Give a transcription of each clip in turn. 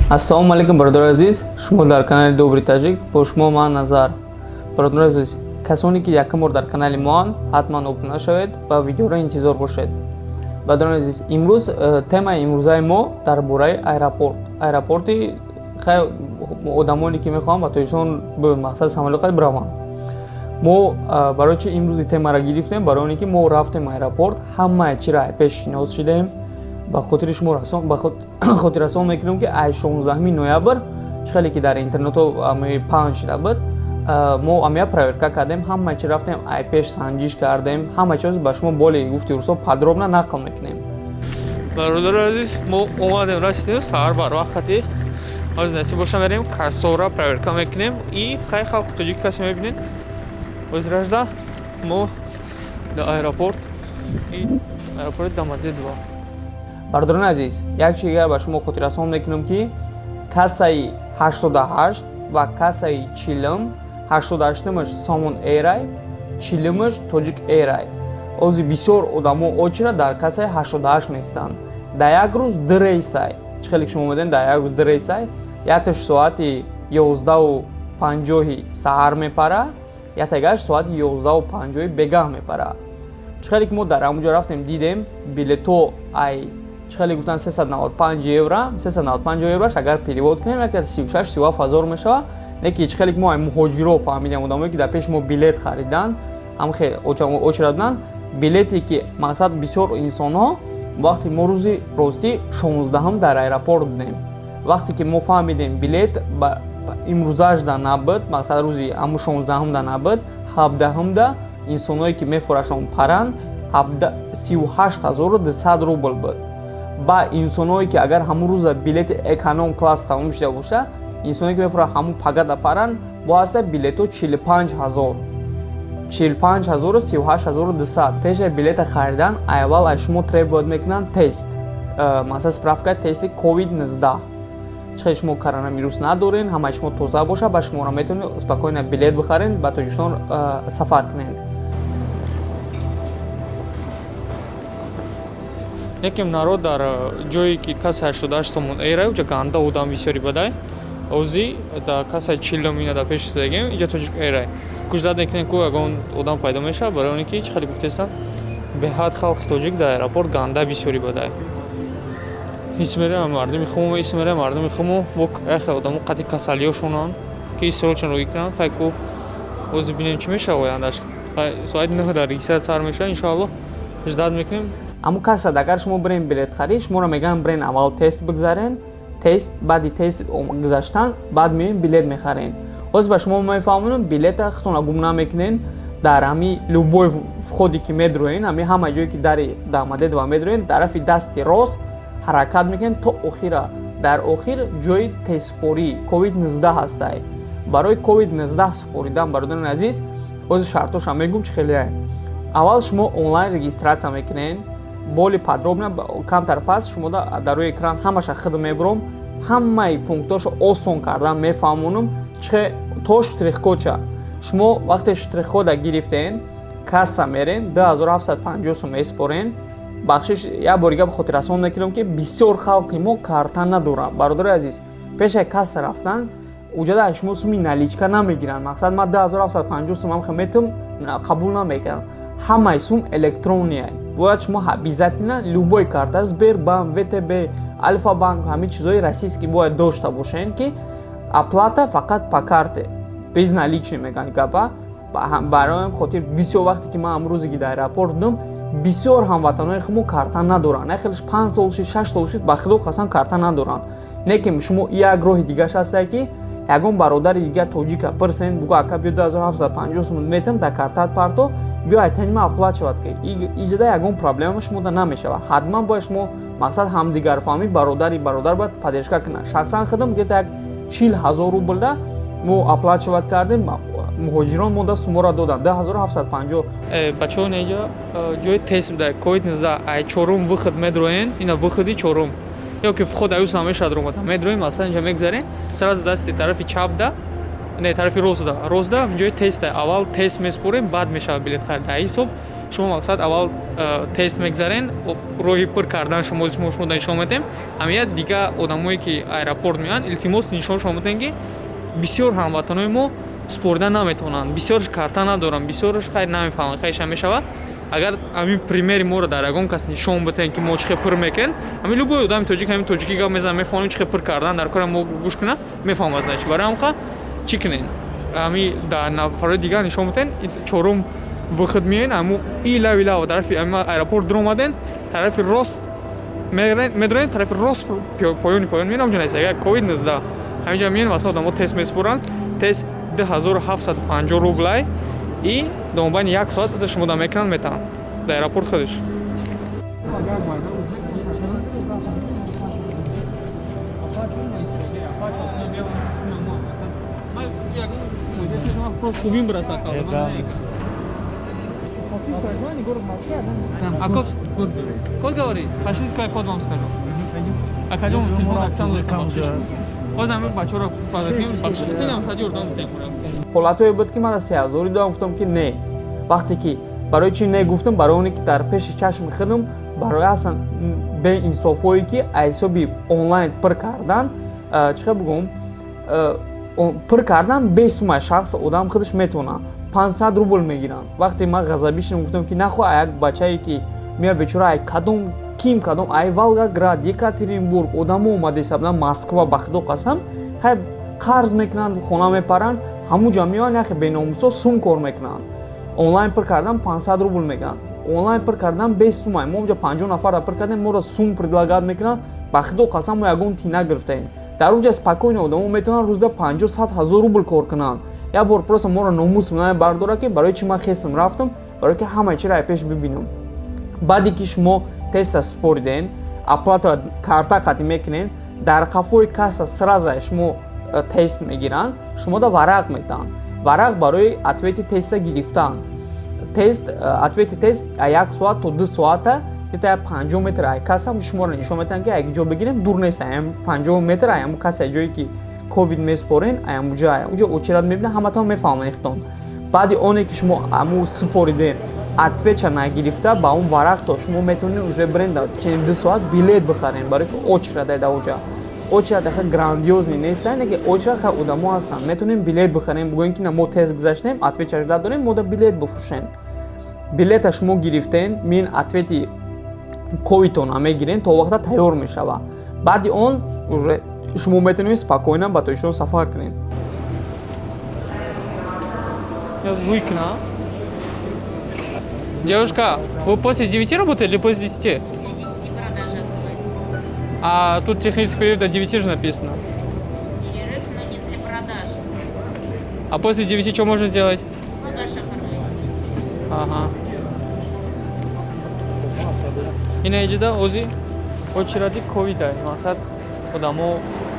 Ассалому алейкум, бародарои азиз. Шумо дар канали Добри Точик. Бо шумо ман Назар. Бародарои азиз, касоне ки якум бор дар канали моан, ҳатман обуна шавед ва видеоро интизор бошед. Бародарои азиз, имрӯз темаи имрӯзаи мо дар бораи аэропорт. Аэропорти хай одамоне ки мехоҳам ва тоишон ба мақсади самолот бираванд. Мо барои чи имрӯзи темаро гирифтем? Барои оне ки мо рафтем аэропорт, ҳамаи чира пеш шинос шудем. ба хотири шумо хотир расон мекунем ки ай 16 ноябр чихеле ки дар интернето паҳн шуда буд, мо амия проверка кардем, ҳамаи чи рафтем ай пеш санҷиш кардем, ҳамаи чи ба шумо боли гуфти урсо подробно нақл мекунем. Бародарои азиз, мо омадем растем саҳар бар вақти аз насиб боша мерем кассора проверка мекунем и хай халқи тоҷики каси мебинед оз ражда мо дар аэропорт и аэропорт дамаде 2. Бародарои азиз, як чиз дигар ба шумо хотиррасон мекунем ки кассаи 88 ва кассаи 40, 88-маш Салом Airай, 40-маш Точик Airай. Ози бисёр одамо очира дар кассаи 88 меистанд. Дар як рӯз 2 рейсай. Чихеле шумо медонед дар як рӯз 2 рейсай. Якташ соати 11:50 саҳар мепара, яктагаш соати 11:50 бегаҳ мепара. Чихеле ки мо дар ҳамунҷо рафтем дидем билето ай чихеле гуфтан 395 евро, 395 еврош агар перевод кунем як 36-37 ҳазор мешава. Леки чихеле ки мо ай муҳоҷиро фаҳмидем, одамое ки дар пеш мо билет харидан, ҳам хеле очира доданд билете ки мақсад бисёр инсонҳо вақти мо рӯзи рости 16 дар аэропорт будем. Вақте ки мо фаҳмидем билет ба имрӯзаш да набуд, мақсад рӯзи ҳамун 16 да набуд, 17 да инсонҳое ки мефурашон паран 38200 рубл буд. Ба инсонҳое ки агар ҳамун рӯза билети эконом класс тамом шуда боша, инсоне ки мефурад ҳамун пагада паран бо аста билето 45000, 45000 38200. Пеши билета харидан аввал аз шумо требуад мекунанд тест, масалан справка тести COVID-19. чихеле шумо коронавирус надорен, ҳамаи шумо тоза боша, ба шуморо метавонед спокойно билет бихарен, ба Тоҷикистон сафар кунед. Яким народ дар ҷое ки кассаи 88 Салом Airай уҷа ганда одам бисёри бадай ози дар кассаи 40 ина дар пеш истодагем иҷа Точик Airай кӯшидат мекунем ку ягон одам пайдо меша, барои оне ки чихеле гуфтестанд беҳад халқи тоҷик дар аэропорт ганда бисёри бадай исмерем мардуми хумо исмерем мардуми хумо бо яхе одамо қати касалиёшонанд ки срочно рӯӣ кунанд хай ку ози бинем чӣ мешава ояндаш хай соати 9 дар регистратсия сар мешава иншоалло ждат мекунем. Аммо кассад агар шумо бирем билет харид, шуморо мегӯянд бирен аввал тест бигзарен, тест баъди тест гузаштан баъд меоен билет мехарен. Оз ба шумо мефаҳмонам билета хутона гум намекунен дар ҳами любой входи ки медроен, ҳама ҷое ки дари дамаде 2 медроен, тарафи дасти рост ҳаракат мекунен то охира. Дар охир ҷои тестпорӣ COVID-19 ҳастай. Барои COVID-19 споридан бародарои азиз, оз шартоша мегӯм чихеле. Аввал шумо онлайн регистратсия мекунен, боли подробно камтар пас шумо дар рӯи экран ҳамаша хид мебурам, ҳамаи пунктоша осон кардан мефаҳмонам то штрихкодча. Шумо вақте штрихкода гирифтен, касса мерен 2750 сум меспорен. Бахшиш як борига ба хотиррасон мекунам ки бисёр халқи мо карта надоранд. Бародарои азиз, пеши касса рафтан уҷада шумо суми наличка намегиранд. Мақсад ман 2750 сум ҳам метам қабул намекунам. ҳамаи сум электрония. Бояд шумо обязательно любой карта Сбербанк, ВТБ, Альфа банк, ҳамин чизои российский бояд дошта бошен ки оплата фақат по карте, без налични меган гапа. Бароям хотир бисёр вақте ки ман амрӯзе ки дар аэропорт будам, бисёр ҳамватанои хумо карта надоранд. Не хелеш 5 сол шид, 6 сол шид ба худо қасам карта надоранд. Лекин шумо як роҳи дигаш ҳастай ки ягон бародари дига тоҷика персент буго ака биё 2750 сум метам да картат парто биё айтани ман оплачивад ки иҷода ягон проблема шумода намешава. Ҳатман бояд шумо мақсад ҳамдигар фаҳмид, бародари бародар бояд паддержка кунад. Шахсан худам где-то як 40000 рубл да мо оплачивад кардем, муҳоҷирон монда сумора доданд 10750. Бачаҳо неҷа ҷои тест дар COVID-19 ай 4 выход медроен, ина выходи 4 ё ки вход аюс намешад ромада медроен, мақсад инҷа мегзарен сразу дасти тарафи чапда не тарафи ростда ҷои теста аввал тест меспорем, баъд мешава билет харида. Ҳисоб шумо мақсад аввал тест мегзарен роҳи пур кардан шумо нишон медем. Ҳамия дига одамое ки аэропорт меоянд илтимос нишон шумо медем ки бисёр ҳамватанои мо спорда наметавонанд, бисёрш карта надоранд, бисёрш хайр намефаҳманд, хайша мешавад. Агар ами примери моро дар ягон кас нишон битем ки мо чӣ хел пур мекунем, ами любой одами тоҷик ҳамин тоҷики гап мезанад, мефаҳмем чӣ хел пур кардан дар кори мо гӯш кунад, мефаҳмад значит барои ҳамқа чӣ кунен. Ами дар нафарои дигар нишон битем, чорум выход меоян, аму ила тарафи ами аэропорт дуромаден, тарафи рост медроен, тарафи рост поёни меоян, ҳамҷо нест. Агар ковид-19 ҳаминҷа меоян васо одамо тест меспоранд, тест 2750 рублай и домбайни 1 соат шумо да мекунанд метаван да аэропорт худаш. Хубим браса калда. Код говори? Пошли код вам скажу. А кадом телефон Оксану Бахшиши. Озами бачора падаким Бахшиши. Сенам хадиор дам темура. ҳолатое буд ки ман 3000 додам, гуфтам ки не. вақте ки барои чӣ не гуфтам, барои оне ки дар пеши чашми худам барои аслан беинсофое ки ҳисоби онлайн пур кардан, чӣ бигӯм, пур кардан бесумай шахс одам худаш метавонад 500 рубл мегиранд. вақте ман ғазабӣ шидам, гуфтам ки нахоҳ як бачае ки меа бечора ай кадом ай Волгоград, Екатеринбург одамо омада ҳисабдан Москва ба худо қасам хай қарз мекунанд, хона мепаранд, ҳамуҷа меоянд яхе беномусо сум кор мекунанд. онлайн пур кардан 500 рубл мегӯянд. онлайн пур кардан без сумай. Мо онҷа 50 нафар пур кардем, моро сум предлагат мекунанд. Ба худо қасам мо ягон тина гирифтаем. Дар онҷа спокойно одамо метавонанд рӯзда 50-100 ҳазор рубл кор кунанд. Як бор просто моро номус бардора ки барои чӣ ман хесам рафтам, барои ки ҳамаи чиро пеш бибинам. баъде ки шумо теста спориден, оплата карта қатъи мекунен, дар қафои касса сразу шумо тест мегиранд, шумо да варақ метаҳанд. варақ барои ответи теста гирифтан. Ответи тест 1 соат то 2 соата, где-то 50 метр ай касса шуморо нишон метаҳанд ки як ҷо бигирем дур нест, 50 метр ай ҳамун касса ҷое ки ковид меспорен, ай ҳамун ҷо онҷо очерат мебинад, ҳаматон мефаҳманд ихтон. баъди оне ки шумо ҳамун спориден, ответча нагирифта, ба он варақ то шумо метавонед уже бренда чен 2 соат билет бихарен, барои ки очерат дар онҷа. очерат ха грандиозни нест, неки очерат ха одамо ҳастанд. метавонем билет бихарем, бигӯем ки на мо тест гузаштем, ответчаш дадорем, мо да билет бифурӯшем. билета шумо гирифтен, мин ответи ковидтон мегирен, то вақта тайёр мешава. баъди он уже шумо метавонед спокойно ба Точик сафар кунед. Я звыкна. Девушка, вы после 9 работаете или после 10? После 10 продажи открывается. А тут технический период до 9 же написано. Перерыв, но не для продаж. А после 9 что можно сделать? Багаж оформлять. Ага. Ина иҷида ози очеради ковидай. Мақсад одамо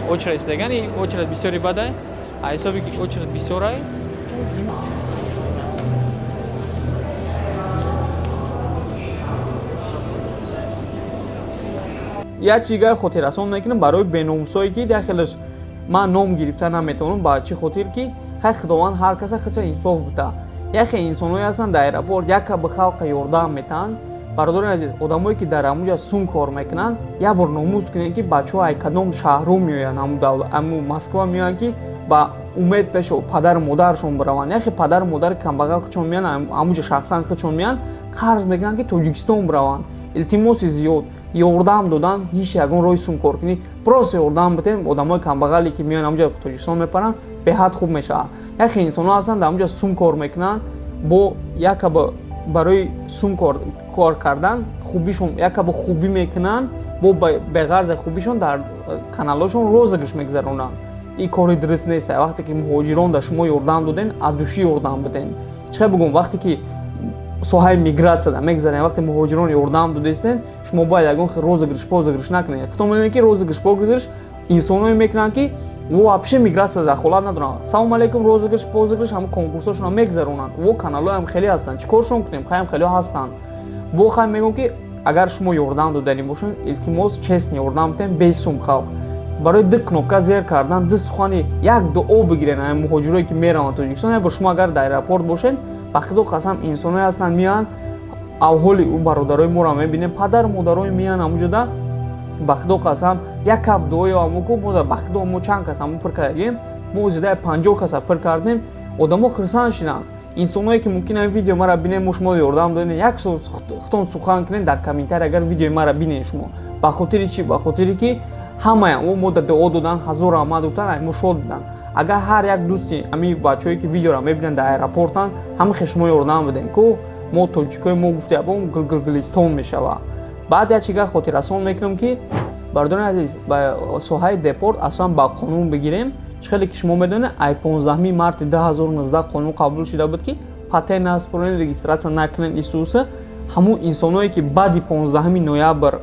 очерад истодаган, и очерад бисёри бадай. А ҳисоби ки очерад бисёрай. як чигаи хотиррасон мекунам барои беномусое ки дахилаш ман ном гирифта наметавонам, ба чӣ хотир ки хай худованд ҳар каса худша инсоф бита. яхе инсоное ҳастанд дар аэропорт яка ба халқа ёрдам метаҳанд. бародарои азиз, одамое ки дар ҳамуҷа сум кор мекунанд, як бор номус кунед ки бачаҳо ай кадом шаҳрҳо меоянд, ҳамун Москва меоянд ки ба умед пешо падару модарашон бираванд. яхе падару модари камбағал худшон меоянд, ҳамуҷа шахсан худшон меоянд, қарз мекунанд ки Тоҷикистон бираванд. илтимоси зиёд ёрдам додан, ҳеҷ ягон роҳи сум коркунӣ, просто ёрдам битем. одамои камбағале ки меоянд ҳамуҷа Тоҷикистон мепаранд, беҳад хуб мешавад. яхе инсонҳо ҳастанд дар ҳамуҷа сум кор мекунанд, бо якаба барои сум кор кардан хубишон якаба хубӣ мекунанд, бо беғарзи хубишон дар каналошон розыгриш мегзаронанд. ин кори дуруст нест. вақте ки муҳоҷирон да шумо ёрдам доден, адушӣ ёрдам биден. чӣ бигӯм, вақте ки соҳаи мигратсияда мегзарем, вақте муҳоҷирон ёрдам додестен, шумо бояд ягон розыгриш накунед. худтон медонед ки розыгриш инсоное мекунанд ки вообще мигратсияда дахолат надоранд. салом алейкум, розыгриш ҳамун конкурсошон мегзаронанд. во каналоям хеле ҳастанд, чӣ коршон кунем, хаям хеле ҳастанд. бо хай мегӯм ки агар шумо ёрдам додани бошен, илтимос честни ёрдам битем, бесум халқ. барои ду кнопка зер кардан, ду сухани як дуо бигирен ҳамин муҳоҷирои ки мераванд Тоҷикистон. як бор шумо агар дар аэропорт бошед, ба худо қасам инсоное ҳастанд, меоянд ахволи у бародарои моро мебинем, падар модарои миян ҳамуҷода ба худо қасам як каф дуоё амуку мода ба худо мо чанд кас аму пир кардем, мо зиёдаи 50 каса пир кардем, одамо хирсан шидан. Инсоное ки мумкин ин видео мара бинем, мо шумо ёрдам додем, як сол хутон сухан кунед дар комментарий, агар видеои мара бинед шумо. Ба хотири чи? Ба хотире ки ҳамаям о мода дуо додан, ҳазор раҳмат гуфтан, ай мо шод будам. Агар ҳар як дӯсти ами бачаҳое ки видеоро мебинанд дар аэропортан, ҳамахе шумо ёрдам бидем ку мо точикои мо гуфтаям гилгилистон мешава. Баъд як чигар хотиррасон мекунам ки бародарои азиз, ба соҳаи депорт асосан ба қонун бигирем. Чӣ ки шумо медонед, ай 15 марти 2019 қонун қабул шуда буд ки патент наспорен регистратсия накунен исуса ҳамун инсоное ки баъди 15 ноябр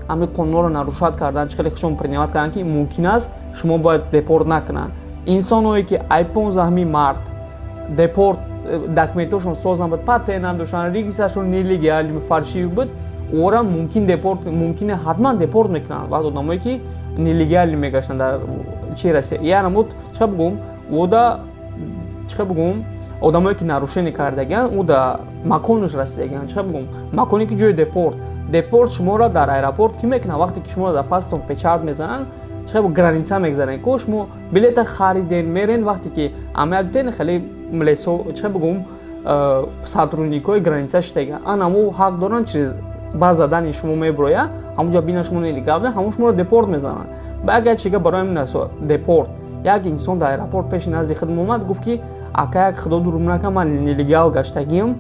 ами қонунро нарушад кардан, чӣ хушон принимат кардан ки мумкин аст шумо бояд депорт накунанд. Инсоное ки ай 15 март депорт документошон соз набуд, патент надоштанд, регистрашон нелегал фарши буд, ора мумкин депорт, мумкине ҳатман депорт мекунанд. Баъд одамое ки нелегал мегаштанд дар чи Россия, яъне мо чӣ бигӯм, ода чӣ бигӯм, одамое ки нарушение кардаган, ода маконаш расидаган, чӣ бигӯм, маконе ки ҷои депорт. Депорт шуморо дар аэропорт ки мекунад, вақте ки шуморо дар пастон печат мезананд, чӣ бигӯм, граница мегзаранд, ку шумо билета хариден мерен, вақте ки амалият ден хеле млесо, чӣ бигӯм, сотрудникои граница шитаган, анамо ҳақ доранд чиз ба задани шумо меброяд, ҳамуҷа бина шумо нелегал буданд, ҳамон шуморо депорт мезананд. Ба як чига барои депорт, як инсон дар аэропорт пеши назди худам омад, гуфт ки ака як худо дурум накун, ман нелегал гаштагиам,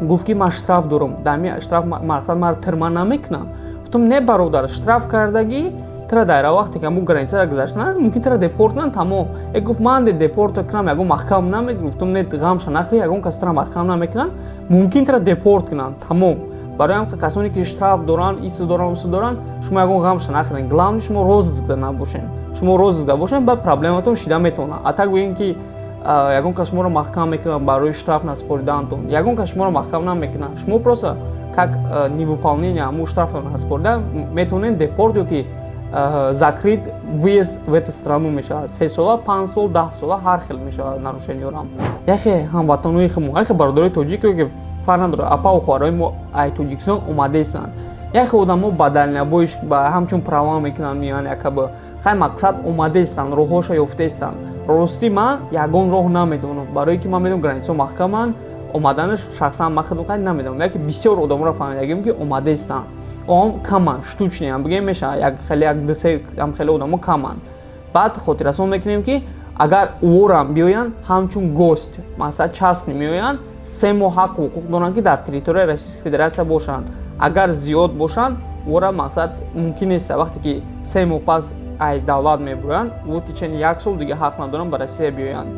гуфт ки ман штраф дорам, дар ин штраф мақсад маро тирма намекунанд. Гуфтам не бародар, штраф кардагӣ тра дар вақте ки ҳамун границаро гузаштанд, мумкин тра депорт кунанд, тамом. Гуфт ман депорт кунам, ягон маҳкам намекунам. Гуфтам не, ғамша нахӯр, ягон кас тра маҳкам намекунанд, мумкин тра депорт кунанд, тамом. Барои касоне ки штраф доранд, исо доранд, шумо ягон ғамша нахӯред. Главни шумо розизгда набошед. Шумо розизгда бошед, ба проблематон шида метавонад. А так бигем ки ягон кас шуморо маҳкам мекунад барои штраф наспоридантон. Ягон кас шуморо маҳкам намекунад. Шумо просто как невыполнение ҳамун штрафро наспорида метавонед депорт ёки закрит выезд в эту страну мешавад. 3 сола, 5 сол, 10 сола ҳар хел мешавад нарушениёрам. Яхе ҳамватанои хмо, яхе бародарои тоҷики ки фарқ надорад, апа ва хӯарои мо ай Тоҷикистон омадаистанд. Яхе одамо ба далнабоиш ба ҳамчун права мекунанд, миёянд якаба хай мақсад омадаистанд, роҳҳошо ёфтаистанд. Рости ман ягон роҳ намедонам, барое ки ман медонам границаҳо маҳкаманд, омаданаш шахсан ман худам намедонам. Яке бисёр одаморо фаҳмидагим ки омадаистанд. Он каманд, штучни ам бигем меша, як хеле як десе ам хеле одамо каманд. Баъд хотиррасон мекунем ки агар уорам биёянд ҳамчун гост, масалан частни меоянд, 3 моҳ ҳақ ҳуқуқ доранд ки дар территорияи Российской Федератсия бошанд. Агар зиёд бошанд, уора мақсад мумкин нест, вақте ки 3 моҳ пас ай давлат меброянд, вот ичен 1 сол дига ҳақ надоранд ба Россия биёянд.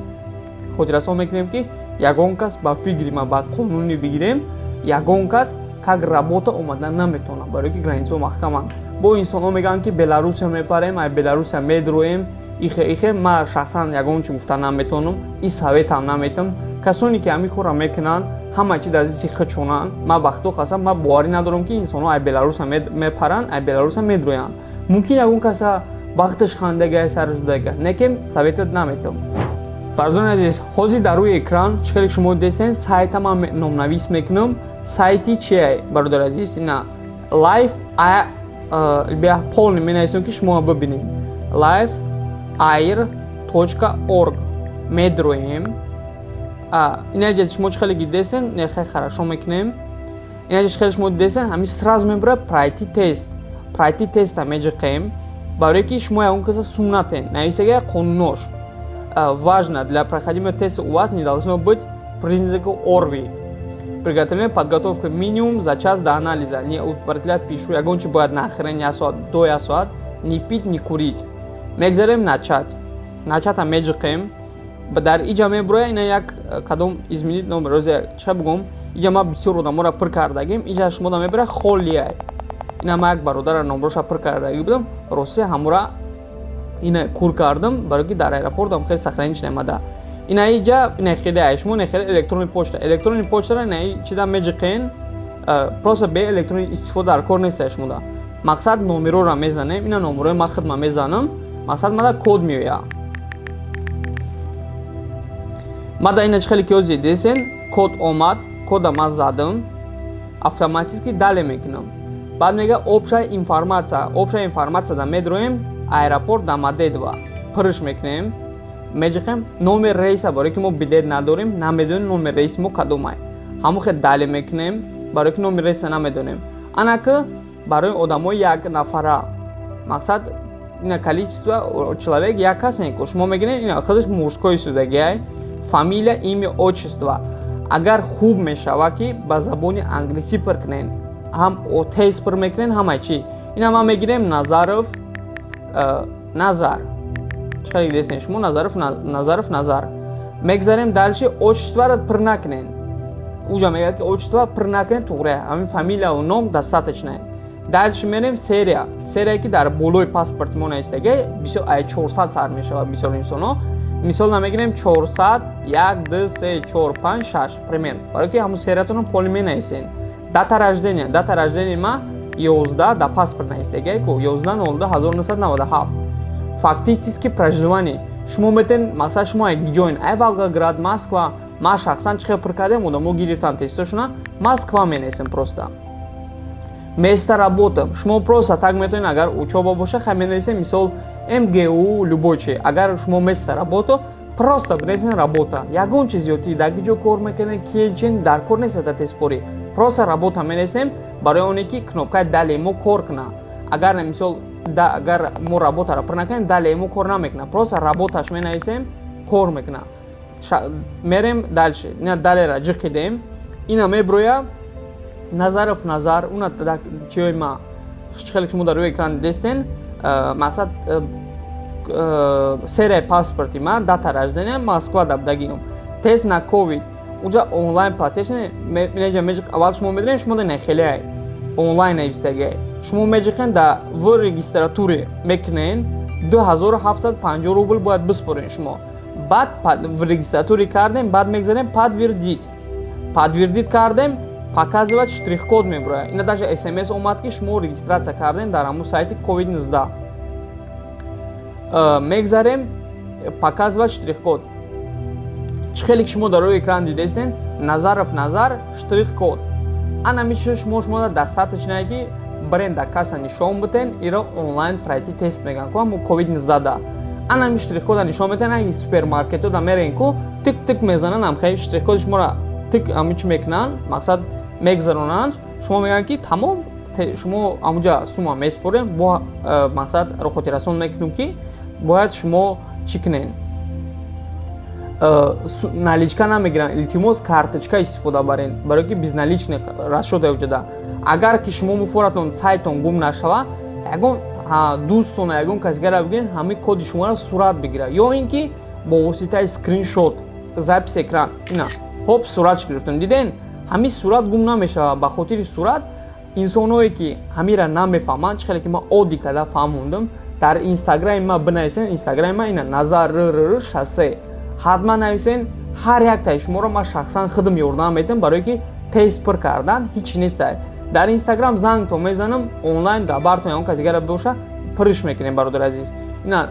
Хотиррасон мекунем ки ягон кас ба фикри ма ба қонуни бигирем, ягон кас как работа омадан наметавонад, барое ки границаҳо маҳкаманд. Бо инсонҳо мегӯянд ки Беларусия мепарем, ай Беларусия медроем, ихе ман шахсан ягон чи гуфта наметавонам, и советам наметам. Касоне ки ҳамин корро мекунанд, ҳама чи дар чи хичонанд. Ман ба худо қасам, ман боварӣ надорам ки инсонҳо ай Беларусия мепаранд, ай Беларусия медроянд. Мумкин ягон каса вақташ хандага сараш дага, некем советат наметам. Бародарои азиз, ҳозир дар рӯи экран чӣ шумо дестен, сайта ман номнавис мекунам. Сайти чие, бародари азиз? Ина life бия полни менависам ки шумо бибинед. lifeair.org медроем. Ина ҷа шумо чӣ ги дестен, нехай хорошо мекунем. Ина ҷа шумо дестен, ҳами сразу мебара пройти тест. Пройти теста меҷиқем, барое ки шумо ягон каса суннатен, нависага қонунош. Важно для прохождения теста у вас не должно быть признаков ОРВИ. Приготовление, подготовка минимум за час до анализа. Не утверждать пишу, ягон чи бояд нахрен 1 соат, до 1 соат, не пить, не курить. Мегзарем начать. Начата меҷиқем. Дар иҷа меброя, ина як кадом изменит номер, розе ча бигӯм, иҷа ма бисёр одаморо пир кардагим, иҷа шумо да мебара холия. Ина ма як бародарро номроша пир кардаги будам, росте ҳамора ина кур кардам, барои ки дар аэропортам хеле сахранич намада. Ина иҷа ина хеле ай шумо нехеле электронный почта. Электронный почтаро ина чида меҷиқен, просто бе электронный истифода дар кор нест шумо да. Мақсад номероро мезанем, ина номерои ма хидма мезанам, мақсад мада код меояд. Мада ина чӣ хеле ки ҳозир десен, код омад, кода ман задам. автоматически далее мекунем. Баъд мега общая информация да медроем аэропорт да мадедва пурш мекунем, меҷиқем номер рейса барои ки мо билет надорем, намедонем номер рейси мо кадомай. Ҳамон хел далее мекунем барои ки номер рейса намедонем. Ана ки барои одамои як нафара, мақсад ина количество человек як касе ко шумо мегӯед ина худаш мужской судагиай, фамилия, имя, отчество. Агар хуб мешава ки ба забони англиси пур кунен, ҳам тест пур мекунен, ҳама чӣ. Ина ма мегирем Назаров Назар. Чиқадар дестен шумо Назаров Назар. Мегзарем дальше отчестворо пур накунен. Уҷа мегӯяд ки отчество пур накунен туғра, ҳамин фамилия ва ном достаточное. Дальше мерем серия ки дар болои паспорти мо наистаги бисёр 400 сар мешава бисёр инсоно. Мисол намегирем 400 1 2 3 4 5 6 примерно. Барои ки ҳамун сериятонро поли менависен. Дата рождения ма 11 да паспорт наистаги ку 11/02/1997. Фактически проживание шумо метен, мақсад шумо як ҷоин ай Волгоград, Москва, ма шахсан чихел пур кардем, одамо гирифтан тестошона, Москва менависем просто. Место работы шумо просто так метавонед, агар учоба боша хай менависем, мисол МГУ любой. Агар шумо место работа просто бинависен работа. Ягон чиз ёти дар ки ҷо кор мекунед, ки чин дар кор нест да теспори. Просто работа менависем барои оне ки кнопкаи далее мо кор куна. Агар мисол агар мо работаро пур накунем, далее мо кор намекуна. Просто работаш менависем, кор мекуна. Мерем дальше. Ина далеро ҷиқидем. Ина меброя Назаров Назар, уна чиёи ма хеле шумо дар рӯи экран дестен, мақсад серия паспорти ма, дата рождения, Москва дабдагиам, тест на ковид. Уҷа онлайн платежне менеҷа меҷиқ аввал шумо медонем шумо да хеле онлайн навистаги. Шумо меҷиқен да в регистратуре мекунен 2750 рубл бояд биспорен шумо. Баъд в регистратуре кардем, баъд мегзарем подтвердит кардем, показывать штрих-код меброя. Ина даже смс омад ки шумо регистрация кардем дар ҳамун сайти COVID-19. Мегзарем показывать штрих-код. Чихеле ки шумо дар рӯи экран дидесен, Назаров Назар штрих-код. Ана миша шумо да достаточно ки бренда каса нишон битен, иро онлайн пройти тест меган ку ҳамун COVID-19 да. Ана ми штрих-кода нишон битен, аги супермаркето да мерен ку тик мезанан, ам хай штрих-коди шуморо тик амич мекунан, мақсад мегзаронанд, шумо мегӯянд ки тамом шумо амуҷа сума меспорем, бо мақсад рухотирасон мекунем ки бояд шумо чӣ кунен, наличка намегиранд, илтимос карточка истифода барен, барои ки безналичный расчёт вуҷуда. Агар ки шумо муфоратон сайтон гум нашава, ягон дӯстон ягон касигара бигирен, ҳамин коди шуморо сурат бигира, ё ин ки бо воситаи скриншот запис экран ина ҳоп суратш гирифтем, диден ҳамин сурат гум намешава. Ба хотири сурат инсоное ки ҳамира намефаҳманд, чихеле ки ма оддӣ карда фаҳмондам, дар инстаграми ма бинависен, инстаграми ма ина Назар шасе ҳатман нависен, ҳар яктаи шуморо ма шахсан худам ёрдам медиҳам, барое ки тест пур кардан ҳеҷ нестай. Дар инстаграм зангтон мезанам, онлайн да бартон ягон касигара боша пурш мекунем бародари азиз. Ина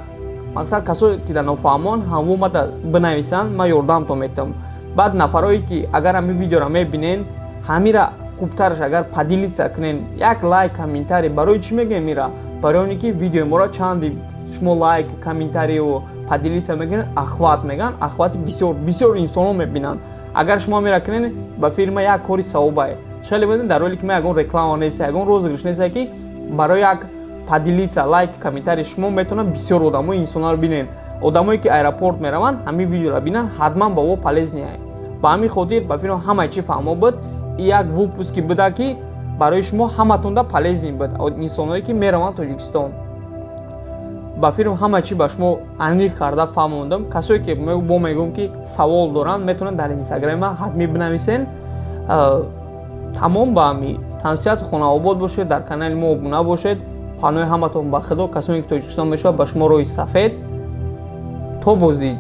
мақсад касое ки да нофаҳмон ҳамво мада бинависанд, ма ёрдамтон медиҳам. Баъд нафарое ки агар ҳамин видеоро мебинен, ҳамира хубтараш агар поделиться кунен, як лайк комментарий, барои чӣ мегӯем мира? Барои оне ки видеои моро чанди шумо лайк комментарию поделиться мекунен, ахват меган, ахвати бисёр инсоно мебинанд. Агар шумо мира кунен, ба фирма як кори савобае. Шайли медонед дар ҳоле ки ма ягон реклама нест, ягон розыгрыш нест ки барои як поделиться лайк комментарий шумо метавонад бисёр одамои инсонаро бинен. Одамое ки аэропорт мераванд, ҳамин видеоро бинанд, ҳатман ба во полезняй. Ба ҳамин хотир ба фирма ҳамаи чӣ фаҳмо буд, як выпуски буда ки барои шумо ҳаматонда полезен буд, инсоное ки мераванд Тоҷикистон. Ба фирма ҳама чӣ ба шумо аниқ карда фаҳмондам. Касое ки бо мегӯям ки савол доранд, метавонанд дар инстаграми ма ҳатмӣ бинависен. Тамом ба ҳамин тансиҳату хонаобод бошед, дар канали мо обуна бошед. Паноҳи ҳаматон ба худо. Касоне ки Тоҷикистон мешавад ба шумо роҳи сафед. То боздид.